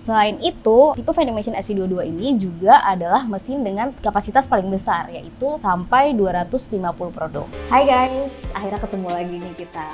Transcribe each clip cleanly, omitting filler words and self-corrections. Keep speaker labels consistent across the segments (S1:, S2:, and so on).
S1: Selain itu, tipe Vending Machine SV22 ini juga adalah mesin dengan kapasitas paling besar, yaitu sampai 250 produk. Hai guys, akhirnya ketemu lagi nih kita.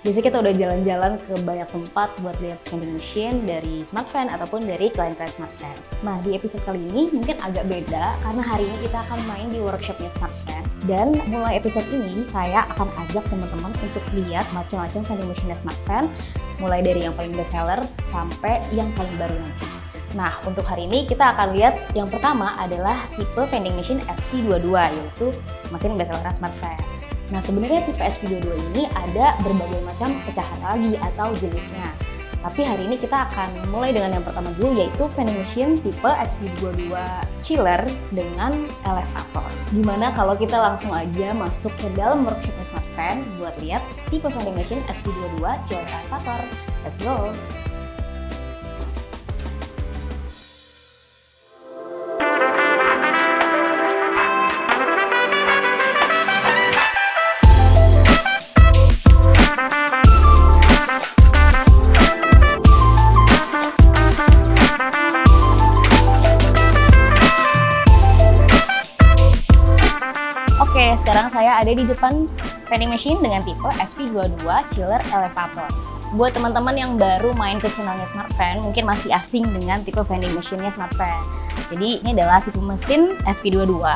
S1: Biasanya kita udah jalan-jalan ke banyak tempat buat lihat vending machine dari SmartFan ataupun dari klien-klien SmartFan. Nah, di episode kali ini mungkin agak beda karena hari ini kita akan main di workshopnya SmartFan. Dan mulai episode ini, saya akan ajak teman-teman untuk lihat macam-macam vending machine SmartFan, mulai dari yang paling best seller sampai yang paling baru nanti. Nah, untuk hari ini kita akan lihat yang pertama adalah tipe vending machine SV22, yaitu mesin best seller SmartFan. Nah, sebenarnya tipe SV22 ini ada berbagai macam pecahan lagi atau jenisnya. Tapi hari ini kita akan mulai dengan yang pertama dulu, yaitu vending machine tipe SV22 chiller dengan elevator. Gimana kalau kita langsung aja masuk ke dalam workshopnya SmartFan buat lihat tipe vending machine SV22 chiller elevator. Let's go! Oke, sekarang saya ada di depan vending machine dengan tipe SV22 Chiller Elevator. Buat teman-teman yang baru main ke channelnya SmartFan, mungkin masih asing dengan tipe vending machine-nya SmartFan. Jadi ini adalah tipe mesin SV22.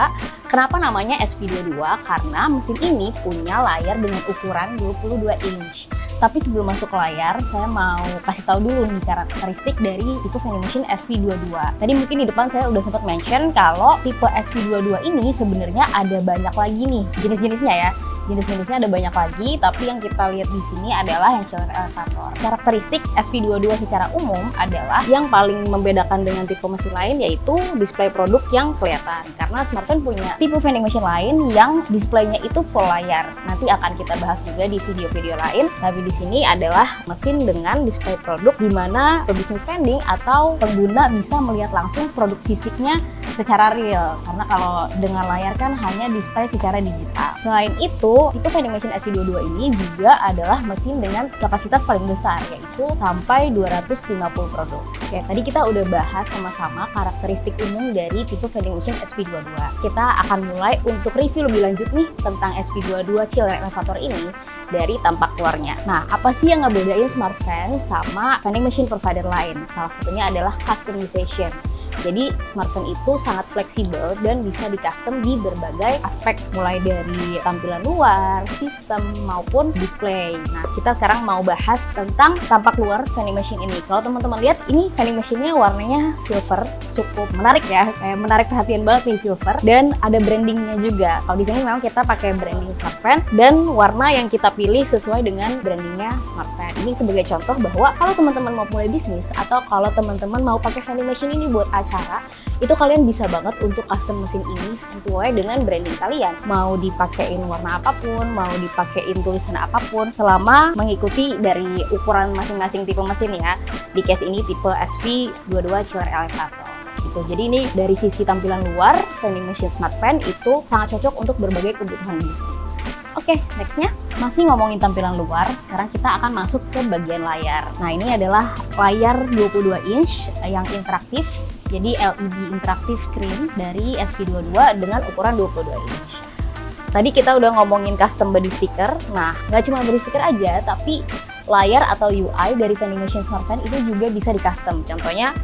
S1: Kenapa namanya SV22? Karena mesin ini punya layar dengan ukuran 22 inch. Tapi sebelum masuk ke layar, saya mau kasih tahu dulu nih karakteristik dari tipe vending machine SV22. Tadi mungkin di depan saya udah sempat mention kalau tipe SV22 ini sebenarnya ada banyak lagi nih jenis-jenisnya ya. Jenis-jenisnya ada banyak lagi, tapi yang kita lihat di sini adalah yang chiller elevator. Karakteristik SV22 secara umum adalah yang paling membedakan dengan tipe mesin lain yaitu display produk yang kelihatan. Karena SmartFan punya tipe vending machine lain yang displaynya itu full layar. Nanti akan kita bahas juga di video-video lain. Tapi di sini adalah mesin dengan display produk di mana pebisnis vending atau pengguna bisa melihat langsung produk fisiknya secara real. Karena kalau dengan layar kan hanya display secara digital. Selain itu, tipe vending machine SV22 ini juga adalah mesin dengan kapasitas paling besar, yaitu sampai 250 produk. Oke, tadi kita udah bahas sama-sama karakteristik umum dari tipe vending machine SV22. Kita akan mulai untuk review lebih lanjut nih tentang SV22 Chiller Elevator ini dari tampak luarnya. Nah, apa sih yang ngebedain SmartFan sama vending machine provider lain? Salah satunya adalah customization. Jadi SmartFan itu sangat fleksibel dan bisa di-custom di berbagai aspek, mulai dari tampilan luar, sistem, maupun display. Nah, kita sekarang mau bahas tentang tampak luar vending machine ini. Kalau teman-teman lihat, ini vending machine-nya warnanya silver, cukup menarik ya, kayak menarik perhatian banget nih silver, dan ada brandingnya juga. Kalau di sini memang kita pakai branding SmartFan dan warna yang kita pilih sesuai dengan brandingnya SmartFan. Ini sebagai contoh bahwa kalau teman-teman mau mulai bisnis atau kalau teman-teman mau pakai vending machine ini buat acara, itu kalian bisa banget untuk custom mesin ini sesuai dengan branding kalian. Mau dipakein warna apapun, mau dipakein tulisan apapun, selama mengikuti dari ukuran masing-masing tipe mesin ya. Di case ini tipe SV22 Chiller Elevator. Gitu. Jadi ini dari sisi tampilan luar, vending machine SmartFan itu sangat cocok untuk berbagai kebutuhan bisnis. Oke, nextnya masih ngomongin tampilan luar, sekarang kita akan masuk ke bagian layar. Nah, ini adalah layar 22 inch yang interaktif, jadi LED interaktif screen dari SV22 dengan ukuran 22 inch. Tadi kita udah ngomongin custom body sticker. Nah, nggak cuma body sticker aja, tapi layar atau UI dari vending machine SmartFan itu juga bisa di custom. Contohnya,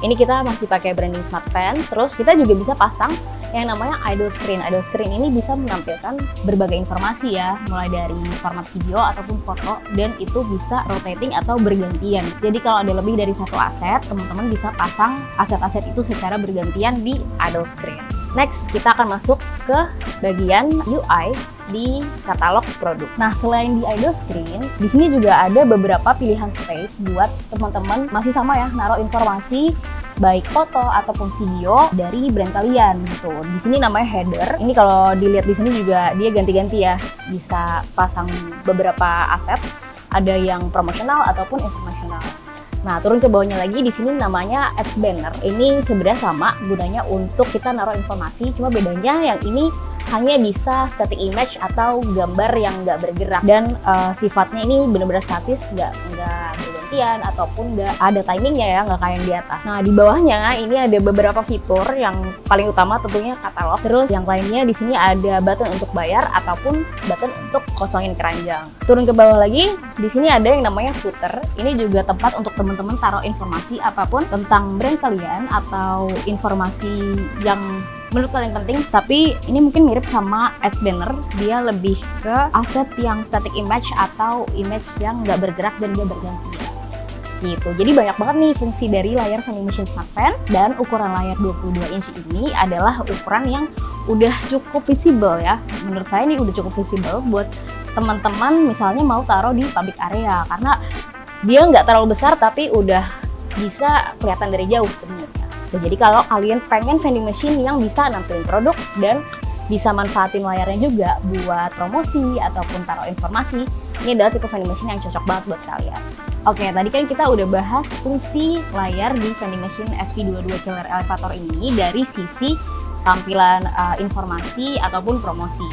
S1: ini kita masih pakai branding SmartFan, terus kita juga bisa pasang yang namanya idle screen. Idle screen ini bisa menampilkan berbagai informasi ya, mulai dari format video ataupun foto, dan itu bisa rotating atau bergantian. Jadi kalau ada lebih dari satu aset, teman-teman bisa pasang aset-aset itu secara bergantian di idle screen. Next, kita akan masuk ke bagian UI di katalog produk. Nah, selain di idle screen, di sini juga ada beberapa pilihan space buat teman-teman masih sama ya, naruh informasi baik foto ataupun video dari brand kalian gitu. Di sini namanya header. Ini kalau dilihat di sini juga dia ganti-ganti ya. Bisa pasang beberapa aset, ada yang promosional ataupun informasional. Nah, turun ke bawahnya lagi di sini namanya ads banner. Ini sebenarnya sama gunanya untuk kita naruh informasi, cuma bedanya yang ini hanya bisa static image atau gambar yang nggak bergerak, dan sifatnya ini benar-benar statis, nggak berganti mati-matian ataupun nggak ada timingnya ya, nggak kayak yang di atas. Nah, di bawahnya ini ada beberapa fitur. Yang paling utama tentunya katalog. Terus yang lainnya di sini ada button untuk bayar ataupun button untuk kosongin keranjang. Turun ke bawah lagi, di sini ada yang namanya footer. Ini juga tempat untuk teman-teman taruh informasi apapun tentang brand kalian atau informasi yang menurut kalian penting, tapi ini mungkin mirip sama ads banner. Dia lebih ke aset yang static image atau image yang nggak bergerak dan nggak berganti gitu. Jadi banyak banget nih fungsi dari layar vending machine Smart Fan, dan ukuran layar 22 inch ini adalah ukuran yang udah cukup visible ya. Menurut saya ini udah cukup visible buat teman-teman misalnya mau taruh di public area, karena dia nggak terlalu besar tapi udah bisa kelihatan dari jauh sebenarnya. Jadi kalau kalian pengen vending machine yang bisa nampilin produk dan bisa manfaatin layarnya juga buat promosi ataupun taruh informasi, ini adalah tipe vending machine yang cocok banget buat kalian. Oke, tadi kan kita udah bahas fungsi layar di vending machine SV22 Chiller Elevator ini dari sisi tampilan informasi ataupun promosi.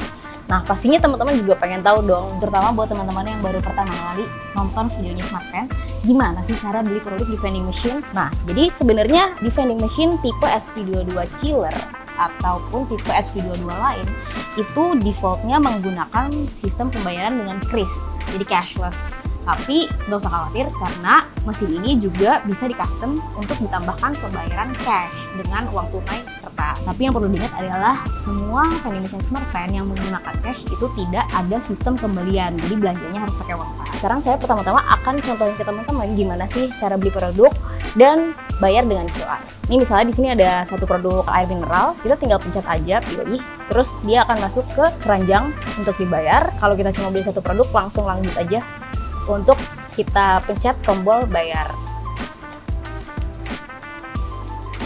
S1: Nah, pastinya teman-teman juga pengen tahu dong, terutama buat teman-teman yang baru pertama kali nonton videonya Smart Fan, gimana sih cara beli produk di vending machine? Nah, jadi sebenarnya di vending machine tipe SV22 Chiller ataupun tipe SV22 lain, itu defaultnya menggunakan sistem pembayaran dengan kris, jadi cashless. Tapi nggak usah khawatir karena mesin ini juga bisa di-custom untuk ditambahkan pembayaran cash dengan uang tunai serta. Tapi yang perlu diingat adalah semua vending machine Smart Fan yang menggunakan cash itu tidak ada sistem pembelian, jadi belanjanya harus pakai uang cash. Sekarang saya pertama-tama akan contohin ke teman-teman gimana sih cara beli produk dan bayar dengan QR. Ini misalnya di sini ada satu produk air mineral, kita tinggal pencet aja pilih, terus dia akan masuk ke keranjang untuk dibayar. Kalau kita cuma beli satu produk, langsung lanjut aja untuk kita pencet tombol bayar.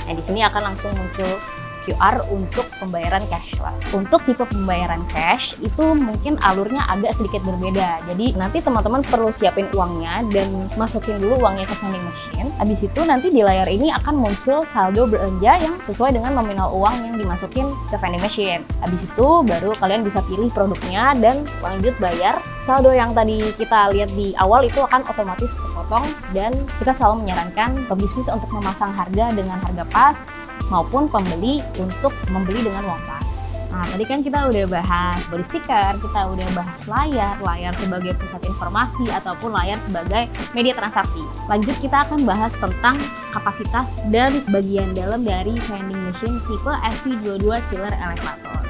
S1: Nah, di sini akan langsung muncul QR untuk pembayaran cashless. Untuk tipe pembayaran cash itu mungkin alurnya agak sedikit berbeda. Jadi nanti teman-teman perlu siapin uangnya dan masukin dulu uangnya ke vending machine. Habis itu nanti di layar ini akan muncul saldo belanja yang sesuai dengan nominal uang yang dimasukin ke vending machine. Habis itu baru kalian bisa pilih produknya dan lanjut bayar. Saldo yang tadi kita lihat di awal itu akan otomatis terpotong, dan kita selalu menyarankan pebisnis untuk memasang harga dengan harga pas maupun pembeli untuk membeli dengan uang pas. Nah, tadi kan kita udah bahas body sticker, kita udah bahas layar sebagai pusat informasi ataupun layar sebagai media transaksi. Lanjut kita akan bahas tentang kapasitas dan bagian dalam dari vending machine tipe SV22 Chiller Elevator.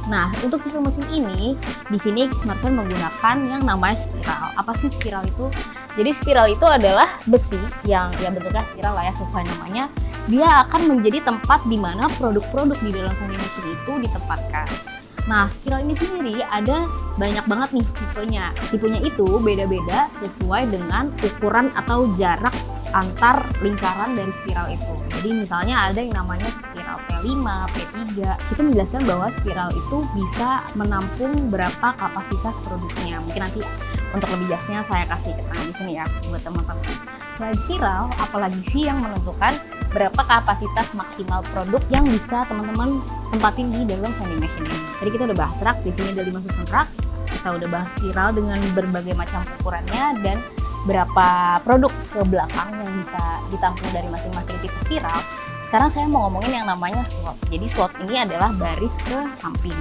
S1: Nah, untuk tipe mesin ini, di sini Smart Fan menggunakan yang namanya spiral. Apa sih spiral itu? Jadi spiral itu adalah besi yang bentuknya spiral lah ya, sesuai namanya. Dia akan menjadi tempat di mana produk-produk di dalam vending machine itu ditempatkan. Nah, spiral ini sendiri ada banyak banget nih tipenya. Tipenya itu beda-beda sesuai dengan ukuran atau jarak antar lingkaran dari spiral itu. Jadi misalnya ada yang namanya spiral P5, P3. Itu menjelaskan bahwa spiral itu bisa menampung berapa kapasitas produknya. Mungkin nanti untuk lebih jelasnya saya kasih keterangan di sini ya buat teman-teman. Selain spiral, apalagi sih yang menentukan berapa kapasitas maksimal produk yang bisa teman-teman tempatin di dalam vending machine ini. Tadi kita udah bahas rak, di sini ada 5 susun rak. Kita udah bahas spiral dengan berbagai macam ukurannya dan berapa produk ke belakang yang bisa ditampung dari masing-masing tipe spiral. Sekarang saya mau ngomongin yang namanya slot. Jadi slot ini adalah baris ke samping.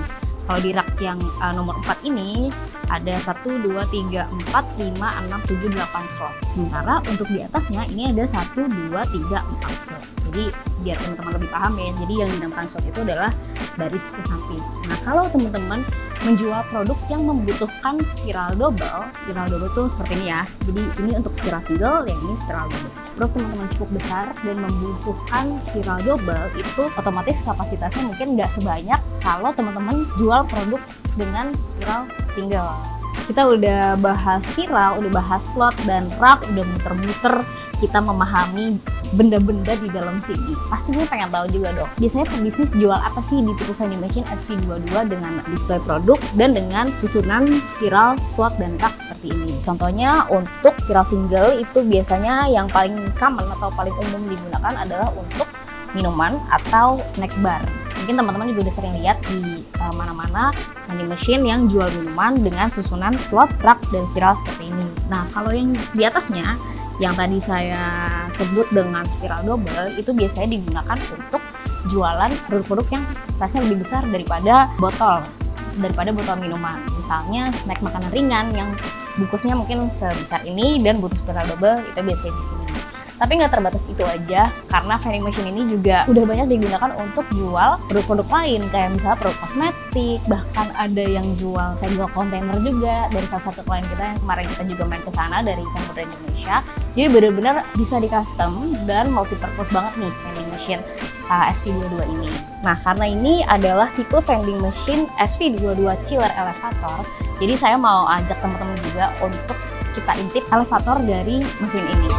S1: Kalau di rak yang nomor 4 ini ada 1, 2, 3, 4, 5, 6, 7, 8 slot. Sementara untuk di atasnya ini ada 1, 2, 3, 4 slot. Jadi biar teman-teman lebih paham ya, jadi yang dinamakan slot itu adalah baris ke samping. Nah, kalau teman-teman menjual produk yang membutuhkan spiral double itu seperti ini ya. Jadi ini untuk spiral single, yang ini spiral double. Produk teman-teman cukup besar dan membutuhkan spiral double, itu otomatis kapasitasnya mungkin nggak sebanyak kalau teman-teman jual produk dengan spiral single. Kita udah bahas spiral, udah bahas slot dan rak, udah muter-muter kita memahami benda-benda di dalam sini. Pastinya pengen tahu juga dong, biasanya pebisnis jual apa sih di tipe vending machine SV22 dengan display produk dan dengan susunan spiral, slot, dan rak seperti ini. Contohnya untuk spiral single itu biasanya yang paling common atau paling umum digunakan adalah untuk minuman atau snack bar. Mungkin teman-teman juga udah sering lihat di mana-mana vending machine yang jual minuman dengan susunan slot, rak, dan spiral seperti ini. Nah, kalau yang di atasnya yang tadi saya sebut dengan spiral double itu biasanya digunakan untuk jualan produk-produk yang size-nya lebih besar daripada botol minuman. Misalnya snack makanan ringan yang bungkusnya mungkin sebesar ini dan butuh spiral double, itu biasanya di sini. Tapi nggak terbatas itu aja, karena vending machine ini juga udah banyak digunakan untuk jual produk-produk lain, kayak misalnya produk kosmetik, bahkan ada yang jual segel kontainer juga dari salah satu klien kita yang kemarin kita juga main ke sana dari Samudra Indonesia. Jadi benar-benar bisa di custom dan multi-purpose banget nih vending machine SV22 ini. Nah, karena ini adalah tipe vending machine SV22 chiller elevator, jadi saya mau ajak teman-teman juga untuk kita intip elevator dari mesin ini.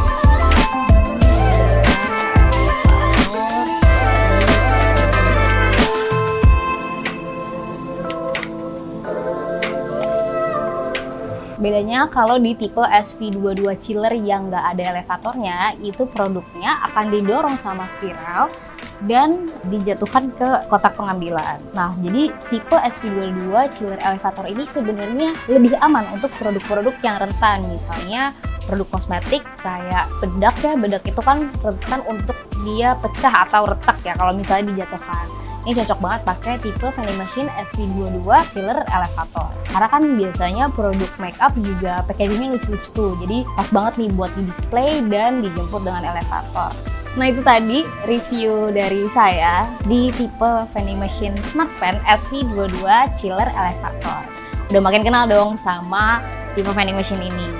S1: Bedanya kalau di tipe SV22 chiller yang nggak ada elevatornya, itu produknya akan didorong sama spiral dan dijatuhkan ke kotak pengambilan. Nah, jadi tipe SV22 chiller elevator ini sebenarnya lebih aman untuk produk-produk yang rentan, misalnya produk kosmetik kayak bedak ya, bedak itu kan rentan untuk dia pecah atau retak ya kalau misalnya dijatuhkan. Ini cocok banget pakai tipe vending machine SV22 chiller elevator. Karena kan biasanya produk makeup juga packagingnya lucu-lucu tuh, jadi pas banget nih buat di display dan dijemput dengan elevator. Nah, itu tadi review dari saya di tipe vending machine Smart Fan SV22 chiller elevator. Udah makin kenal dong sama tipe vending machine ini.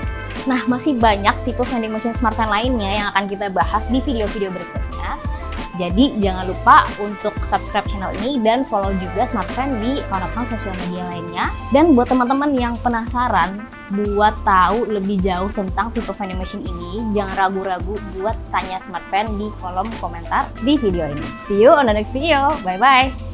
S1: Nah, masih banyak tipe vending machine Smart Fan lainnya yang akan kita bahas di video-video berikutnya. Jadi jangan lupa untuk subscribe channel ini dan follow juga Smart Fan di akun-akun sosial media lainnya. Dan buat teman-teman yang penasaran buat tahu lebih jauh tentang tipe vending machine ini, jangan ragu-ragu buat tanya Smart Fan di kolom komentar di video ini. See you on the next video. Bye-bye!